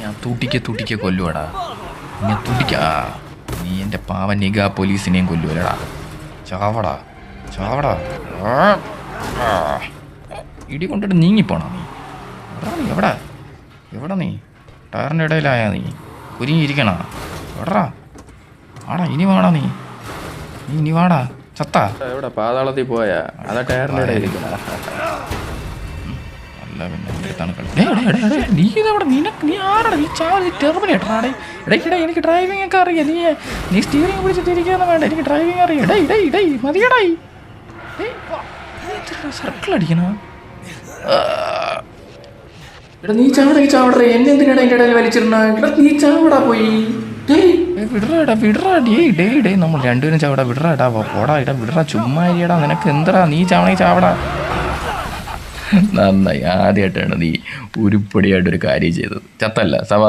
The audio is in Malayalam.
ഞാൻ തൂട്ടിക്കെ കൊല്ലുവടാ. ഞാൻ തൂട്ടിക്കാ. നീ എൻ്റെ പാവ നിഗാ പോലീസിനെയും കൊല്ലുവല്ലടാ. ചാവടാ. ഇടി കൊണ്ടിട്ട് നീങ്ങിപ്പോണോ നീ? എവിടെ നീ? ടയറിൻ്റെ ഇടയിലായാ നീ? കുരുങ്ങിയിരിക്കണ എവിടാ? ആടാ ഇനി വാടാ നീ ഇനി വാടാ. ചത്താ എവിടെ? പാതാളത്തിൽ പോയാ? അതാ ടയറിൻ്റെ ഇടയിലിരിക്കണ. അല്ല പിന്നെ തണുക്കളി. നീ ഇതവിടെ നീ ആരാടാ? നീ ടെർമിനേറ്ററാടേ. ഇടയ്ക്കിടെ എനിക്ക് ഡ്രൈവിംഗ് ഒക്കെ അറിയാം. നീ സ്റ്റീറിംഗ് പിടിച്ചിട്ടിരിക്കാന്ന് വേണ്ട, എനിക്ക് ഡ്രൈവിംഗ് അറിയാം. മതിയടായി. സർക്കിൾ അടിക്കണ. എടാ നീ ചാവടേ. എന്നെ എന്തിനാണ് അതിൻ്റെ ഇടയിൽ വലിച്ചിരുന്ന? നീ ചാവടാ പോയി. വിടറാ. ഡേ നമ്മൾ രണ്ടുപേരും ചാവടാ. വിടറാ പോടാ. വിടറാ ചുമ്മാ ഇരിയടാ. നിനക്ക് എന്തടാ? നീ ചാവടാ. നന്നായി. ആദ്യമായിട്ടാണ് നീ ഉരുപ്പടിയായിട്ടൊരു കാര്യം ചെയ്തത്. ചത്തല്ല സവാ.